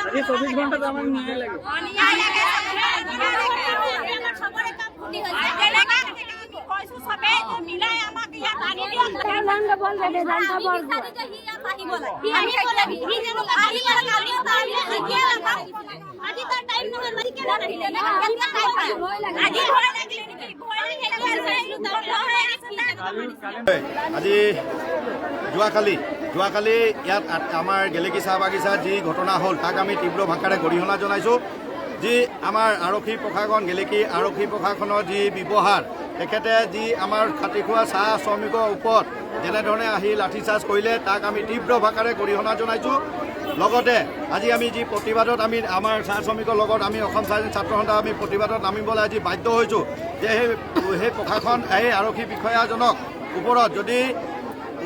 আজি 24 ঘণ্টা আমাৰ নিয়ে লাগে আজি যোৱাকালি ইয়াত আমাৰ গেলেকী চাহ বাগিচাত যি ঘটনা হ'ল তাক আমি তীব্ৰ ভাষাৰে গৰিহণা জনাইছোঁ। যি আমাৰ আৰক্ষী প্ৰশাসন গেলেকী আৰক্ষী প্ৰশাসনৰ যি ব্যৱহাৰ, তেখেতে যি আমাৰ খাটিখোৱা চাহ শ্ৰমিকৰ ওপৰত যেনেধৰণে আহি লাঠিচাৰ্জ কৰিলে তাক আমি তীব্ৰ ভাষাৰে গৰিহণা জনাইছোঁ। লগতে আজি আমি যি প্ৰতিবাদত আমি আমাৰ চাহ শ্ৰমিকৰ লগত আমি অসম স্বাধীন ছাত্ৰ সন্থা আমি প্ৰতিবাদত নামিবলৈ আজি বাধ্য হৈছোঁ যে সেই প্ৰশাসন এই আৰক্ষী বিষয়াজনক ওপৰত যদি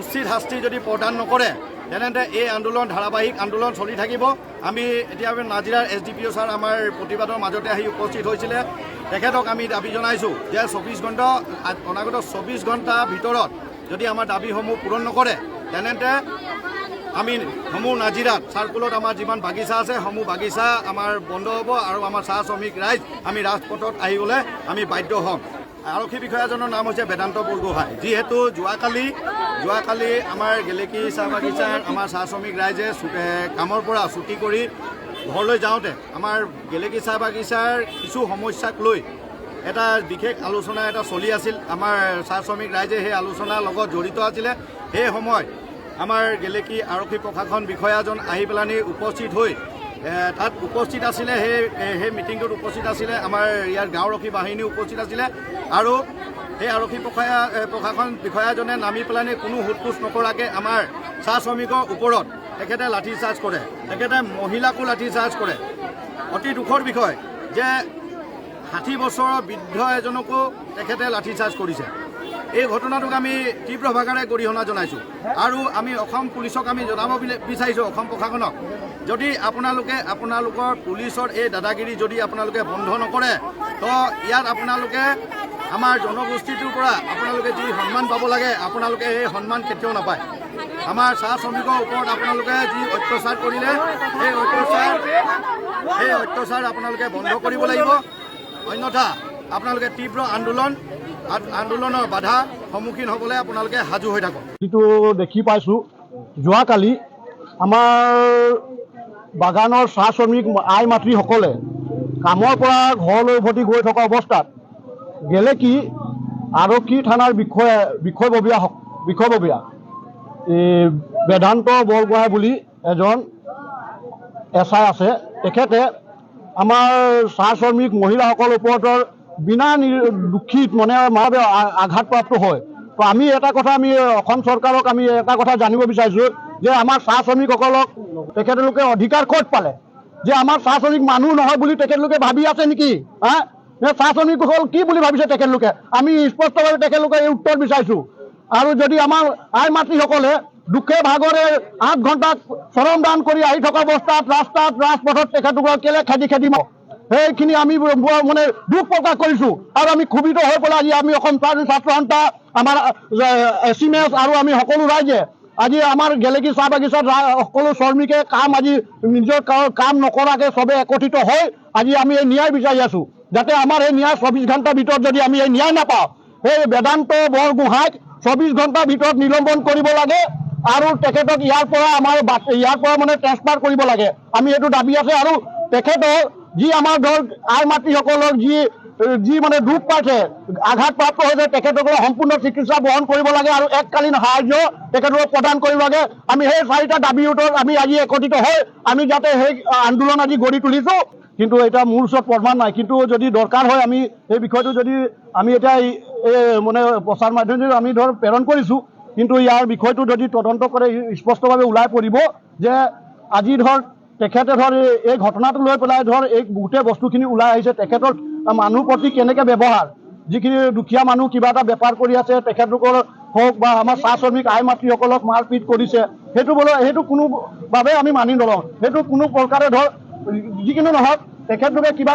উচিত শাস্তি যদি প্ৰদান নকৰে তেনেতে এই আন্দোলন ধাৰাবাহিক আন্দোলন চলি থাকিব। আমি এতিয়া নাজিৰাৰ SDPO ছাৰ আমাৰ প্ৰতিবাদৰ মাজতে আহি উপস্থিত হৈছিলে। তেখেতক আমি দাবী জনাইছোঁ যে 24 ঘণ্টা অনাগত 24 ঘণ্টাৰ ভিতৰত যদি আমাৰ দাবীসমূহ পূৰণ নকৰে তেনেতে আমি সমূহ নাজিৰাত চাৰ্কুলত আমাৰ যিমান বাগিচা আছে সমূহ বাগিচা আমাৰ বন্ধ হ'ব আৰু আমাৰ চাহ শ্ৰমিক ৰাইজ আমি ৰাজপথত আহিবলৈ আমি বাধ্য হ'ম। আৰক্ষী বিষয়াজনৰ নাম হৈছে বেদান্ত বৰগোহাঁই। যিহেতু যোৱাকালি আমাৰ গেলেকী চাহ বাগিচাৰ আমাৰ চাহ শ্ৰমিক ৰাইজে কামৰ পৰা ছুটি কৰি ঘৰলৈ যাওঁতে আমাৰ গেলেকী চাহ বাগিচাৰ কিছু সমস্যাক লৈ এটা বিশেষ আলোচনা এটা চলি আছিল। আমাৰ চাহ শ্ৰমিক ৰাইজে সেই আলোচনাৰ লগত জড়িত আছিলে। সেই সময়ত আমাৰ গেলেকী আৰক্ষী প্ৰশাসন বিষয়াজন আহি পেলানি উপস্থিত হৈ তাত উপস্থিত আছিলে। সেই মিটিংটোত উপস্থিত আছিলে আমাৰ ইয়াৰ গাঁওৰক্ষী বাহিনী উপস্থিত আছিলে আৰু সেই আৰক্ষী প্ৰশাসন বিষয়াজনে নামি পেলানি কোনো সোধপোছ নকৰাকৈ আমাৰ চাহ শ্ৰমিকৰ ওপৰত তেখেতে লাঠিচাৰ্জ কৰে, তেখেতে মহিলাকো লাঠিচাৰ্জ কৰে। অতি দুখৰ বিষয় যে 60 বছৰৰ বৃদ্ধ এজনকো তেখেতে লাঠিচাৰ্জ কৰিছে। এই ঘটনাটোক আমি তীব্ৰ ভাষাৰে গৰিহণা জনাইছোঁ আৰু আমি অসম পুলিচক আমি জনাব বিচাৰিছোঁ, অসম প্ৰশাসনক, যদি আপোনালোকৰ পুলিচৰ এই দাদাগিৰি যদি আপোনালোকে বন্ধ নকৰে তো ইয়াত আপোনালোকে আমাৰ জনগোষ্ঠীটোৰ পৰা আপোনালোকে যি সন্মান পাব লাগে আপোনালোকে সেই সন্মান কেতিয়াও নাপায়। আমাৰ চাহ শ্ৰমিকৰ ওপৰত আপোনালোকে যি অত্যাচাৰ কৰিলে সেই অত্যাচাৰ আপোনালোকে বন্ধ কৰিব লাগিব, অন্যথা আপোনালোকে তীব্ৰ আন্দোলনৰ বাধা সন্মুখীন হ'বলৈ আপোনালোকে সাজু হৈ থাকক। যিটো দেখি পাইছোঁ, যোৱাকালি আমাৰ বাগানৰ চাহ শ্ৰমিক আই মাতৃসকলে কামৰ পৰা ঘৰলৈ উভতি গৈ থকা অৱস্থাত গেলেকী আৰক্ষী থানাৰ বিষয়ববীয়া এই বেদান্ত বৰগোহাঁই বুলি এজন SI আছে। তেখেতে আমাৰ চাহ শ্ৰমিক মহিলাসকলৰ ওপৰত বিনা দুখিত মানে আঘাতপ্ৰাপ্ত হয়। তো আমি এটা কথা আমি অসম চৰকাৰক আমি এটা কথা জানিব বিচাৰিছোঁ যে আমাৰ চাহ শ্ৰমিকসকলক তেখেতলোকে অধিকাৰ ক'ত পালে? যে আমাৰ চাহ শ্ৰমিক মানুহ নহয় বুলি তেখেতলোকে ভাবি আছে নেকি? চাহ শ্ৰমিকসকল কি বুলি ভাবিছে তেখেতলোকে? আমি স্পষ্টভাৱে তেখেতলোকে এই উত্তৰ বিচাৰিছোঁ। আৰু যদি আমাৰ আই মাতৃসকলে দুখে ভাগৰে 8 ঘণ্টা চৰম দান কৰি আহি থকা অৱস্থাত ৰাজপথত তেখেতলোকক কেলে খেদি সেইখিনি আমি মানে দুখ প্ৰকাশ কৰিছোঁ আৰু আমি ক্ষোভিত হৈ পেলাই আজি আমি অসম স্বাধীন ছাত্ৰ সন্থা আমাৰ SMS আৰু আমি সকলো ৰাইজে আজি আমাৰ গেলেকী চাহ বাগিচাত সকলো শ্ৰমিকে আজি নিজৰ কাম নকৰাকৈ চবে একত্ৰিত হৈ আজি আমি এই ন্যায় বিচাৰি আছোঁ। যাতে আমাৰ এই ন্যায় 24 ঘণ্টাৰ ভিতৰত যদি আমি এই ন্যায় নাপাওঁ, সেই বেদান্ত বৰগোহাঁইক 24 ঘণ্টাৰ ভিতৰত নিলম্বন কৰিব লাগে আৰু তেখেতক ইয়াৰ পৰা মানে ট্ৰেন্সফাৰ কৰিব লাগে। আমি এইটো দাবী আছে আৰু তেখেতৰ যি আমাৰ ধৰ আই মাতৃসকলৰ যি মানে দুখ পাইছে, আঘাতপ্ৰাপ্ত হৈছে, তেখেতসকলক সম্পূৰ্ণ চিকিৎসা গ্ৰহণ কৰিব লাগে আৰু এককালীন সাহায্য তেখেতসকলক প্ৰদান কৰিব লাগে। আমি সেই 4টা দাবীৰ ওপৰত আমি আজি একত্ৰিত হৈ আমি যাতে সেই আন্দোলন আজি গঢ়ি তুলিছোঁ। কিন্তু এতিয়া মোৰ ওচৰত প্ৰমাণ নাই, কিন্তু যদি দৰকাৰ হয় আমি এই বিষয়টো যদি আমি এতিয়া মানে প্ৰচাৰ মাধ্যমেৰে আমি ধৰ প্ৰেৰণ কৰিছোঁ, কিন্তু ইয়াৰ বিষয়টো যদি তদন্ত কৰে স্পষ্টভাৱে ওলাই পৰিব যে আজি ধৰ তেখেতে ধৰ এই ঘটনাটো লৈ পেলাই ধৰ এই গোটেই বস্তুখিনি ওলাই আহিছে তেখেতৰ মানুহ প্ৰতি কেনেকৈ ব্যৱহাৰ যিখিনি দুখীয়া মানুহ কিবা এটা বেপাৰ কৰি আছে তেখেতলোকৰ হওক বা আমাৰ চাহ শ্ৰমিক আই মাতৃসকলক মাৰপিট কৰিছে সেইটো কোনোভাৱে আমি মানি নলওঁ সেইটো কোনো প্ৰকাৰে ধৰ যিকোনো নহওক তেখেতলোকে কিবা